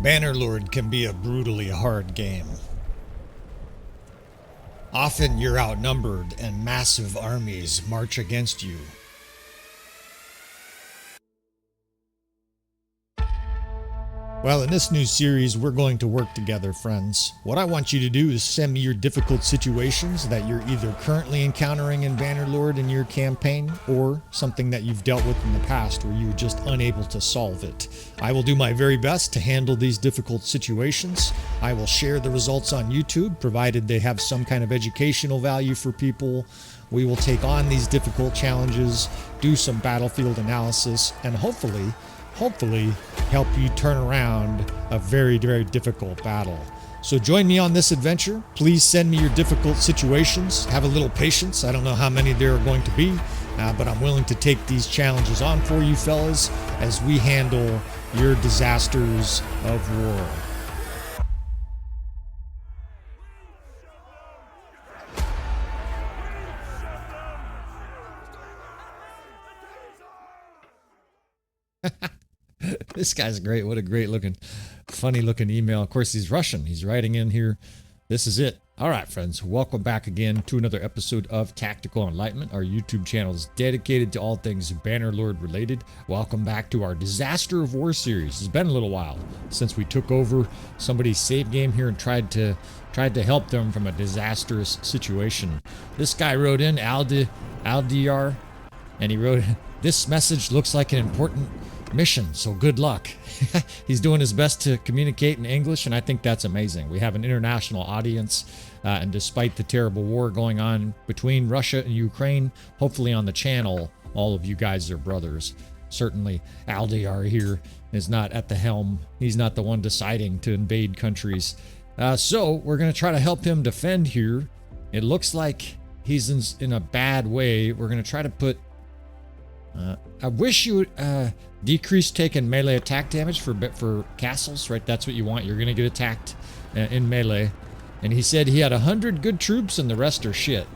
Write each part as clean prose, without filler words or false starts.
Bannerlord can be a brutally hard game. Often you're outnumbered and massive armies march against you. Well, in this new series, we're going to work together, friends. What I want you to do is send me your difficult situations that you're either currently encountering in Bannerlord in your campaign, or something that you've dealt with in the past where you were just unable to solve it. I will do my very best to handle these difficult situations. I will share the results on YouTube, provided they have some kind of educational value for people. We will take on these difficult challenges, do some battlefield analysis, and hopefully help you turn around a very, very difficult battle. So join me on this adventure. Please send me your difficult situations. Have a little patience. I don't know how many there are going to be, but I'm willing to take these challenges on for you fellas as we handle your disasters of war. This guy's great. What a great looking, funny looking email. Of course, he's Russian. He's writing in here. This is it. All right, friends. Welcome back again to another episode of Tactical Enlightenment. Our YouTube channel is dedicated to all things Bannerlord related. Welcome back to our Disaster of War series. It's been a little while since we took over somebody's save game here and tried to help them from a disastrous situation. This guy wrote in, Aldr, and he wrote, "This message looks like an important mission, so good luck." He's doing his best to communicate in English, and I think that's amazing. We have an international audience, and despite the terrible war going on between Russia and Ukraine, hopefully on the channel, all of you guys are brothers. Certainly, Aldr here is not at the helm. He's not the one deciding to invade countries. So we're going to try to help him defend here. It looks like he's in a bad way. We're going to try to put... I wish you would decrease taking melee attack damage for castles, right? That's what you want. You're going to get attacked in melee. And he said he had 100 good troops and the rest are shit.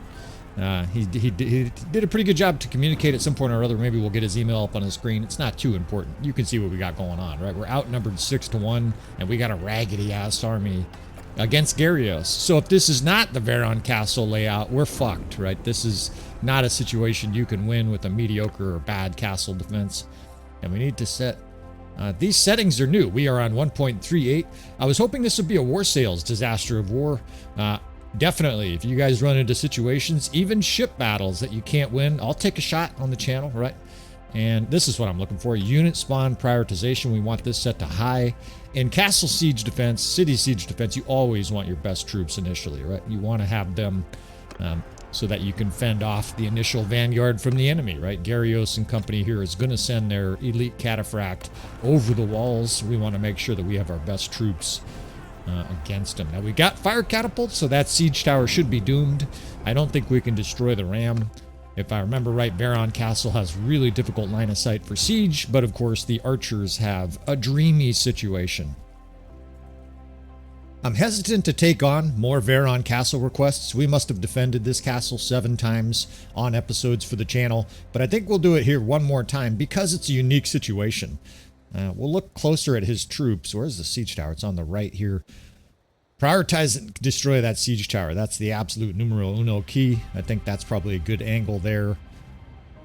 He did a pretty good job to communicate at some point or other. Maybe we'll get his email up on the screen. It's not too important. You can see what we got going on, right? We're outnumbered 6-1, and we got a raggedy-ass army against Garios. So if this is not the Veron Castle layout, we're fucked, right? This is not a situation you can win with a mediocre or bad castle defense. And we need to set... these settings are new. We are on 1.38. I was hoping this would be a war sales disaster of war. Definitely, if you guys run into situations, even ship battles that you can't win, I'll take a shot on the channel, right? And this is what I'm looking for. Unit spawn prioritization. We want this set to high. In castle siege defense, city siege defense, you always want your best troops initially, right? You want to have them so that you can fend off the initial vanguard from the enemy, right? Garios and company here is going to send their elite cataphract over the walls. We want to make sure that we have our best troops against them. Now, we got fire catapults, so that siege tower should be doomed. I don't think we can destroy the ram. If I remember right, Veron Castle has really difficult line of sight for siege, but of course the archers have a dreamy situation. I'm hesitant to take on more Veron Castle requests. We must have defended this castle 7 times on episodes for the channel, but I think we'll do it here one more time because it's a unique situation. We'll look closer at his troops. Where's the siege tower? It's on the right here. Prioritize and destroy that siege tower. That's the absolute numero uno key. I think that's probably a good angle there.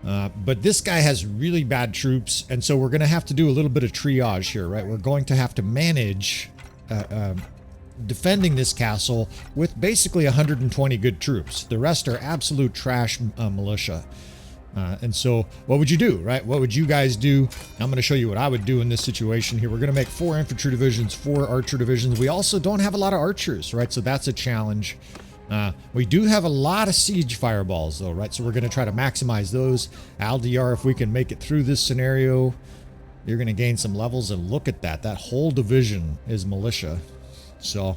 But this guy has really bad troops, and so we're going to have to do a little bit of triage here, right? We're going to have to manage defending this castle with basically 120 good troops. The rest are absolute trash militia. And so what would you do, right? What would you guys do? I'm going to show you what I would do in this situation here. We're going to make 4 infantry divisions, 4 archer divisions. We also don't have a lot of archers, right? So that's a challenge. We do have a lot of siege fireballs though, right? So we're going to try to maximize those. Aldr, if we can make it through this scenario, you're going to gain some levels, and look at that. That whole division is militia. So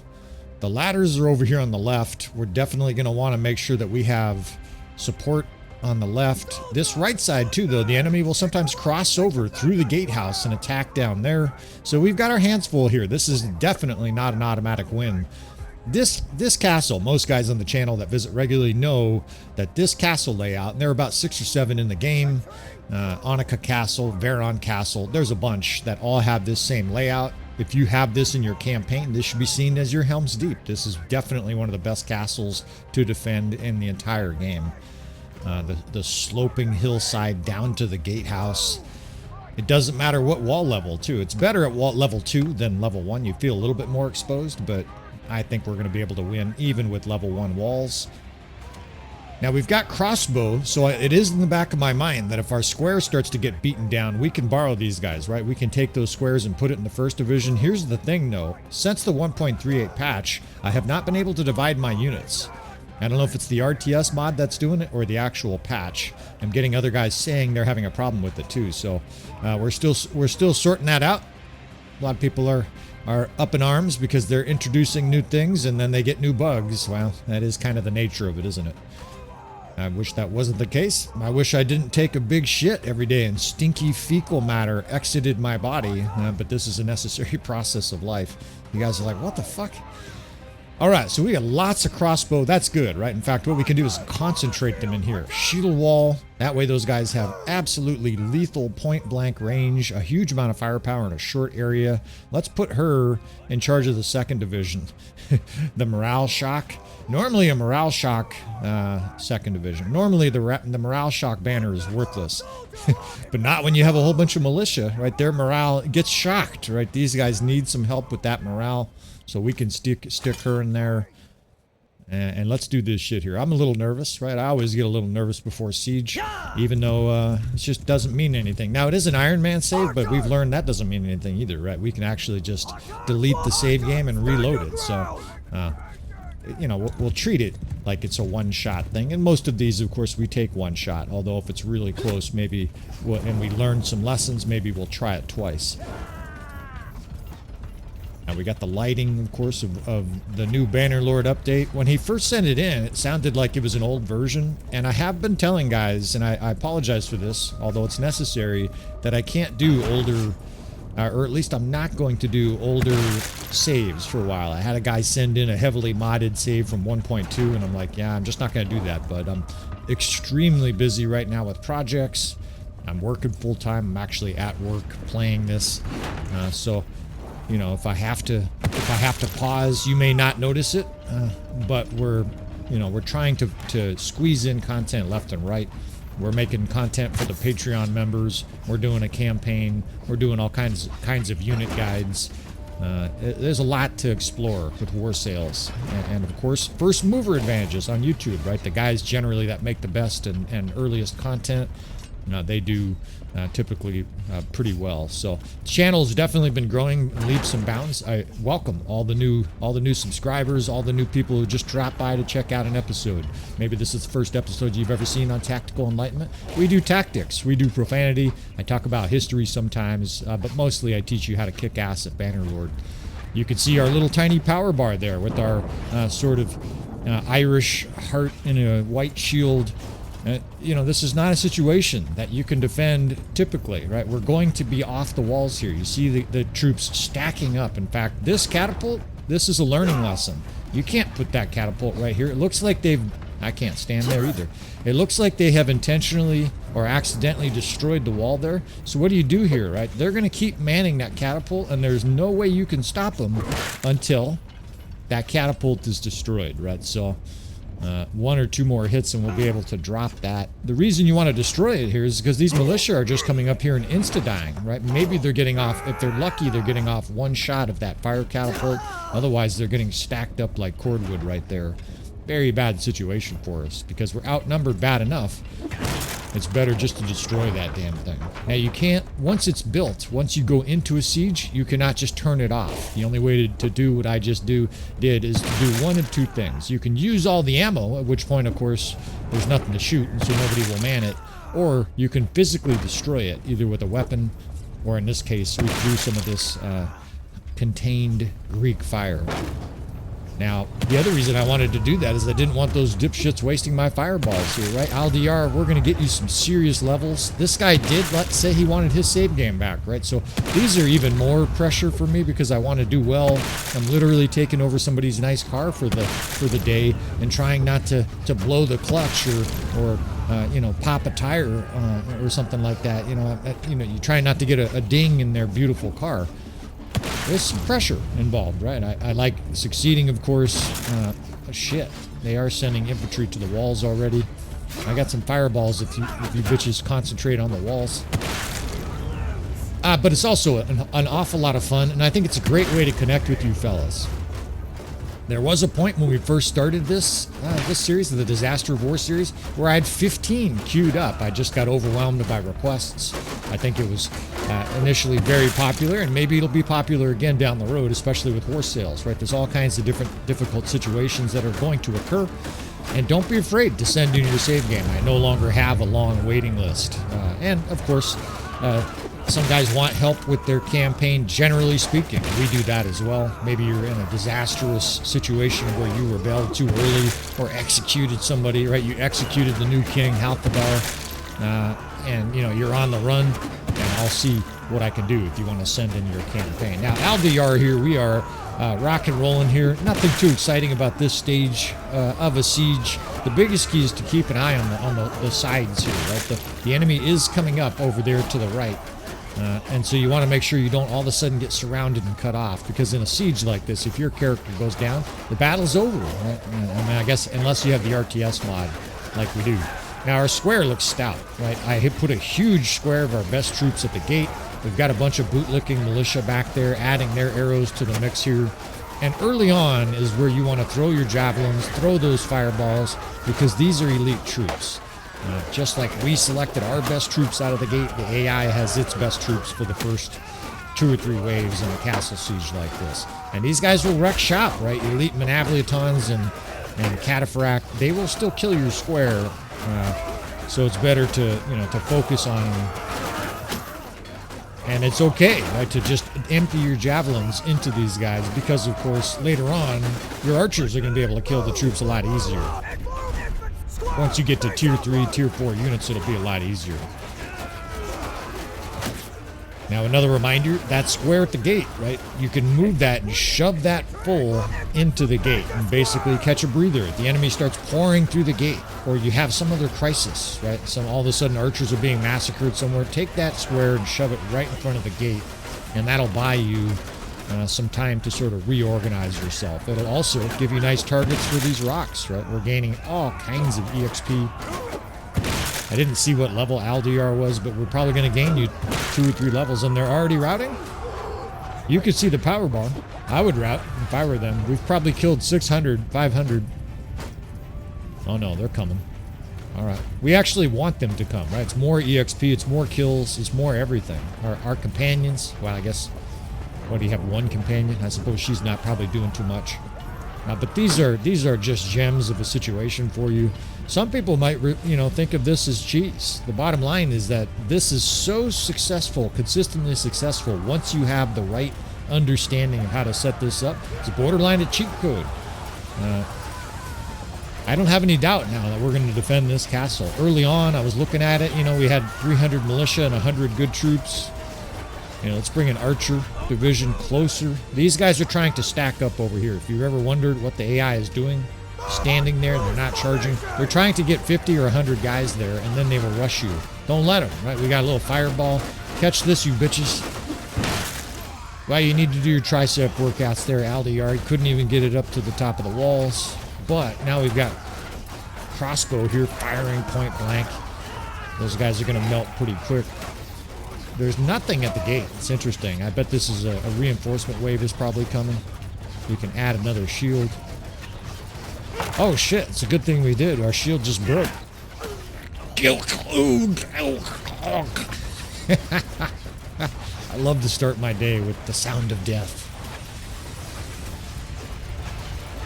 the ladders are over here on the left. We're definitely going to want to make sure that we have support on the left. This right side too, though, the enemy will sometimes cross over through the gatehouse and attack down there. So we've got our hands full here. This is definitely not an automatic win. This castle, most guys on the channel that visit regularly know that this castle layout, and there are about 6 or 7 in the game, Annika Castle, Veron Castle, there's a bunch that all have this same layout. if you have this in your campaign, this should be seen as your Helm's Deep. This is definitely one of the best castles to defend in the entire game. The sloping hillside down to the gatehouse. It doesn't matter what wall level, too. It's better at level 2 than level 1. You feel a little bit more exposed, but I think we're going to be able to win even with level 1 walls. Now, we've got crossbow, so it is in the back of my mind that if our square starts to get beaten down, we can borrow these guys, right? We can take those squares and put it in the 1st Division. Here's the thing, though. Since the 1.38 patch, I have not been able to divide my units. I don't know if it's the RTS mod that's doing it or the actual patch. I'm getting other guys saying they're having a problem with it too. So we're still sorting that out. A lot of people are up in arms because they're introducing new things and then they get new bugs. Well, that is kind of the nature of it, isn't it? I wish that wasn't the case. I wish I didn't take a big shit every day and stinky fecal matter exited my body. But this is a necessary process of life. You guys are like, what the fuck? All right, so we got lots of crossbow. That's good, right? In fact, what we can do is concentrate them in here. Shield wall. That way those guys have absolutely lethal point-blank range, a huge amount of firepower in a short area. Let's put her in charge of the 2nd Division. The morale shock. Normally a morale shock, 2nd Division. Normally the morale shock banner is worthless. But not when you have a whole bunch of militia, right? Their morale gets shocked, right? These guys need some help with that morale. So we can stick her in there. And let's do this shit here. I'm a little nervous, right? I always get a little nervous before siege, even though it just doesn't mean anything. Now, it is an Iron Man save, but we've learned that doesn't mean anything either, right? We can actually just delete the save game and reload it. So, you know, we'll treat it like it's a one-shot thing. And most of these, of course, we take one shot. Although if it's really close, maybe, and we learn some lessons, maybe we'll try it twice. Now we got the lighting, of course, of the new Bannerlord update. When he first sent it in, it sounded like it was an old version. And I have been telling guys, and I apologize for this, although it's necessary, that I can't do older, or at least I'm not going to do older saves for a while. I had a guy send in a heavily modded save from 1.2, and I'm like, yeah, I'm just not going to do that. But I'm extremely busy right now with projects. I'm working full-time. I'm actually at work playing this. So... you know, if I have to pause, you may not notice it, but we're trying to squeeze in content left and right. We're making content for the Patreon members. We're doing a campaign. We're doing all kinds of unit guides. There's a lot to explore with war sales, and of course, first mover advantages on YouTube, right? The guys generally that make the best and earliest content, they do typically pretty well. So the channel's definitely been growing leaps and bounds. I welcome all the new subscribers, all the new people who just dropped by to check out an episode. Maybe this is the first episode you've ever seen on Tactical Enlightenment. We do tactics, we do profanity. I talk about history sometimes, but mostly I teach you how to kick ass at Bannerlord. You can see our little tiny power bar there with our sort of Irish heart in a white shield. You know, this is not a situation that you can defend typically, right? We're going to be off the walls here. You see the troops stacking up. In fact, this catapult, this is a learning lesson. You can't put that catapult right here. It looks like I can't stand there either. It looks like they have intentionally or accidentally destroyed the wall there. So what do you do here, right? They're going to keep manning that catapult, and there's no way you can stop them until that catapult is destroyed, right? So... one or two more hits and we'll be able to drop that. The reason you want to destroy it here is because these militia are just coming up here and insta-dying, right? Maybe they're getting off, if they're lucky, they're getting off one shot of that fire catapult. Otherwise, they're getting stacked up like cordwood right there. Very bad situation for us because we're outnumbered bad enough. It's better just to destroy that damn thing. Now you can't, once it's built, once you go into a siege, you cannot just turn it off. The only way to do what I just did is to do one of two things. You can use all the ammo, at which point, of course, there's nothing to shoot, and so nobody will man it. Or you can physically destroy it, either with a weapon, or in this case, we threw some of this contained Greek fire. Now, the other reason I wanted to do that is I didn't want those dipshits wasting my fireballs here, right? LDR, we're going to get you some serious levels. This guy did, let's say he wanted his save game back, right? So these are even more pressure for me because I want to do well. I'm literally taking over somebody's nice car for the day and trying not to blow the clutch or you know, pop a tire or something like that. You know, you try not to get a ding in their beautiful car. there's some pressure involved, right? I like succeeding, of course. Shit, they are sending infantry to the walls already. I got some fireballs if you bitches concentrate on the walls. But it's also an awful lot of fun, and I think it's a great way to connect with you fellas. There was a point when we first started this series, the Disaster of War series, where I had 15 queued up. I just got overwhelmed by requests. I think it was initially very popular, and maybe it'll be popular again down the road, especially with horse sales, right? There's all kinds of different difficult situations that are going to occur, and don't be afraid to send in your save game. I no longer have a long waiting list. And, of course, some guys want help with their campaign, generally speaking. We do that as well. Maybe you're in a disastrous situation where you rebelled too early or executed somebody, right? You executed the new king, Halthadar, and, you know, you're on the run, and I'll see what I can do if you want to send in your campaign. Now, LDR here, we are rock and rolling here. Nothing too exciting about this stage of a siege. The biggest key is to keep an eye on the sides here, right? The enemy is coming up over there to the right. And so you want to make sure you don't all of a sudden get surrounded and cut off, because in a siege like this, if your character goes down, the battle's over, right? I mean, I guess unless you have the RTS mod like we do. Now our square looks stout, right? I put a huge square of our best troops at the gate. We've got a bunch of bootlicking militia back there, adding their arrows to the mix here. And early on is where you want to throw your javelins, throw those fireballs, because these are elite troops. Just like we selected our best troops out of the gate, the AI has its best troops for the first 2 or 3 waves in a castle siege like this. And these guys will wreck shop, right? Elite Manabliatons and Cataphract, they will still kill your square. So it's better to focus on them. And it's okay, right, to just empty your javelins into these guys, because, of course, later on, your archers are going to be able to kill the troops a lot easier. Once you get to tier 3, tier 4 units, it'll be a lot easier. Now, another reminder, that square at the gate, right? You can move that and shove that full into the gate and basically catch a breather. If the enemy starts pouring through the gate, or you have some other crisis, right? All of a sudden archers are being massacred somewhere, take that square and shove it right in front of the gate, and that'll buy you some time to sort of reorganize yourself. It'll also give you nice targets for these rocks, right? We're gaining all kinds of EXP. I didn't see what level LDR was, but we're probably going to gain you 2 or 3 levels, and they're already routing. You could see the power bomb. I would route if I were them. We've probably killed 600, 500. Oh no, they're coming. All right. We actually want them to come, right? It's more EXP, it's more kills, it's more everything. Our companions, well, I guess, what do you have, 1 companion? I suppose she's not probably doing too much. But these are just gems of a situation for you. Some people might, think of this as cheese. The bottom line is that this is so successful, consistently successful, once you have the right understanding of how to set this up. It's borderline a cheat code. I don't have any doubt now that we're going to defend this castle. Early on, I was looking at it. We had 300 militia and 100 good troops. Let's bring an archer division closer. These guys are trying to stack up over here. If you've ever wondered what the AI is doing, standing there, they're not charging. They're trying to get 50 or 100 guys there, and then they will rush you. Don't let them, right? We got a little fireball. Catch this, you bitches. Well, you need to do your tricep workouts there, LDR. You couldn't even get it up to the top of the walls. But now we've got crossbow here firing point blank. Those guys are going to melt pretty quick. There's nothing at the gate. It's interesting. I bet this is a reinforcement wave is probably coming. We can add another shield. Oh shit, it's a good thing we did. Our shield just broke. I love to start my day with the sound of death.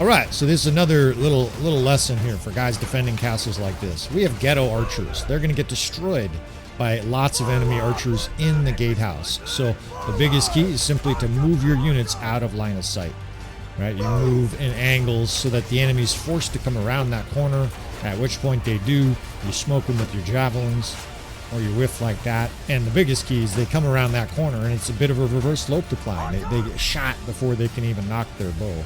Alright, so this is another little lesson here for guys defending castles like this. We have ghetto archers. They're going to get destroyed by lots of enemy archers in the gatehouse. So the biggest key is simply to move your units out of line of sight. Right? You move in angles so that the enemy's forced to come around that corner, at which point they do. You smoke them with your javelins, or you whiff like that. And the biggest key is they come around that corner, and it's a bit of a reverse slope decline. They get shot before they can even knock their bow.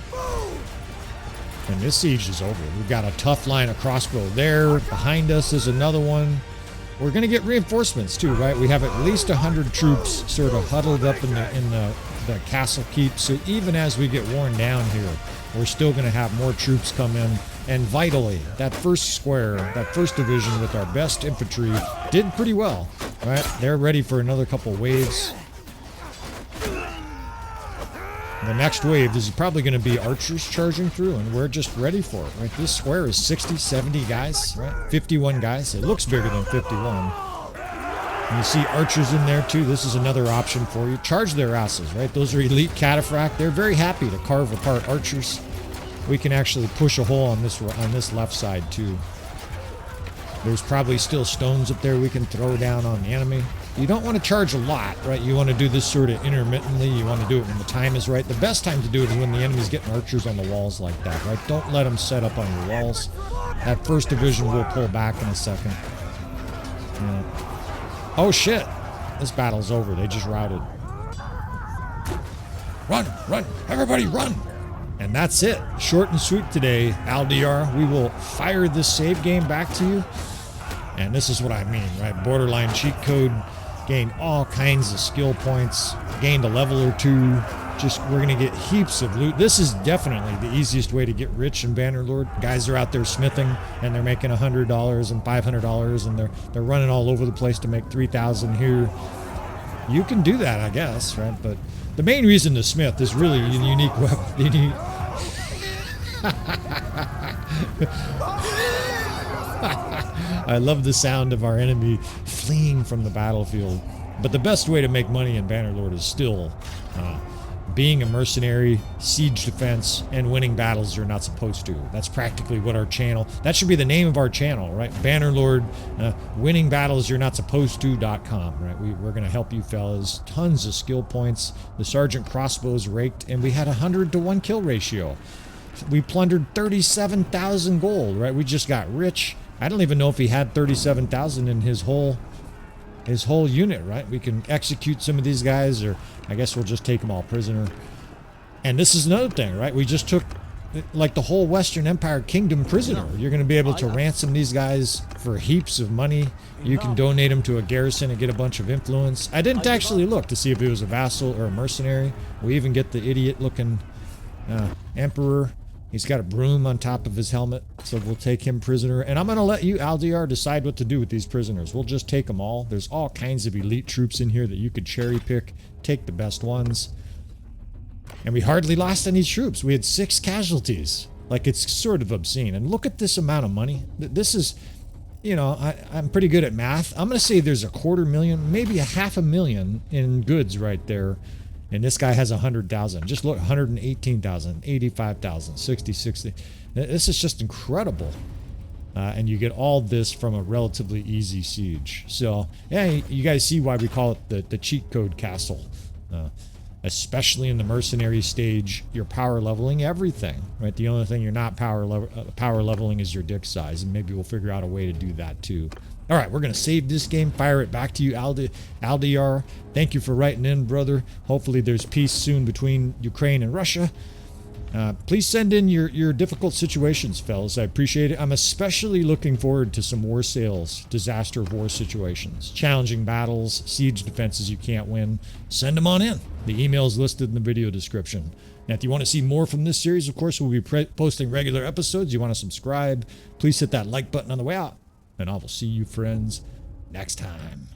And this siege is over. We've got a tough line of crossbow there. Behind us is another one. We're going to get reinforcements too, right? We have at least 100 troops sort of huddled up in the the castle keep. So even as we get worn down here, we're still going to have more troops come in. And vitally, that first square, that first division with our best infantry did pretty well, right? They're ready for another couple waves. The next wave, this is probably going to be archers charging through, and we're just ready for it, right? This square is 60, 70 guys, right? 51 guys. It looks bigger than 51. And you see archers in there too. This is another option for you. Charge their asses, right? Those are elite cataphract. They're very happy to carve apart archers. We can actually push a hole on this left side too. There's probably still stones up there we can throw down on the enemy. You don't want to charge a lot, right? You want to do this sort of intermittently. You want to do it when the time is right. The best time to do it is when the enemy's getting archers on the walls like that, right? Don't let them set up on your walls. That first division will pull back in a second. Yeah. Oh shit! This battle's over. They just routed. Run! Run! Everybody run! And that's it. Short and sweet today, LDR. We will fire this save game back to you. And this is what I mean, right? Borderline cheat code. Gained all kinds of skill points. Gained a level or two. Just, we're going to get heaps of loot. This is definitely the easiest way to get rich in Bannerlord. Guys are out there smithing, and they're making $100 and $500, and they're running all over the place to make $3,000 here. You can do that, I guess, right? But the main reason to smith is really a unique weapon. I love the sound of our enemy fleeing from the battlefield. But the best way to make money in Bannerlord is still being a mercenary, siege defense, and winning battles you're not supposed to. That's practically what our channel, that should be the name of our channel, right? Bannerlord, winning battles you're not supposed to.com, right? We're going to help you fellas. Tons of skill points. The sergeant crossbows raked, and we had 100 to 1 kill ratio. We plundered 37,000 gold, right? We just got rich. I don't even know if he had 37,000 in his whole unit, right? We can execute some of these guys, or I guess we'll just take them all prisoner. And this is another thing, right? We just took like the whole Western Empire Kingdom prisoner. You're going to be able to ransom these guys for heaps of money. You can donate them to a garrison and get a bunch of influence. I didn't actually look to see if he was a vassal or a mercenary. We even get the idiot looking emperor. He's got a broom on top of his helmet, so we'll take him prisoner. And I'm going to let you, LDR, decide what to do with these prisoners. We'll just take them all. There's all kinds of elite troops in here that you could cherry pick. Take the best ones. And we hardly lost any troops. We had 6 casualties. Like, it's sort of obscene. And look at this amount of money. This is, you know, I'm pretty good at math. I'm going to say there's $250,000, maybe $500,000 in goods right there. And this guy has 100,000. Just look, 118,000, 85,000, 60. This is just incredible. And you get all this from a relatively easy siege. So, yeah, you guys see why we call it the cheat code castle. Especially in the mercenary stage, you're power leveling everything, right? The only thing you're not power leveling is your dick size, and maybe we'll figure out a way to do that too. All right, we're going to save this game, fire it back to you, LDR. Thank you for writing in, brother. Hopefully there's peace soon between Ukraine and Russia. Please send in your difficult situations, fellas. I appreciate it. I'm especially looking forward to some war sales, disaster of war situations, challenging battles, siege defenses you can't win. Send them on in. The email is listed in the video description. Now, if you want to see more from this series, of course, we'll be posting regular episodes. You want to subscribe, please hit that like button on the way out. And I will see you friends next time.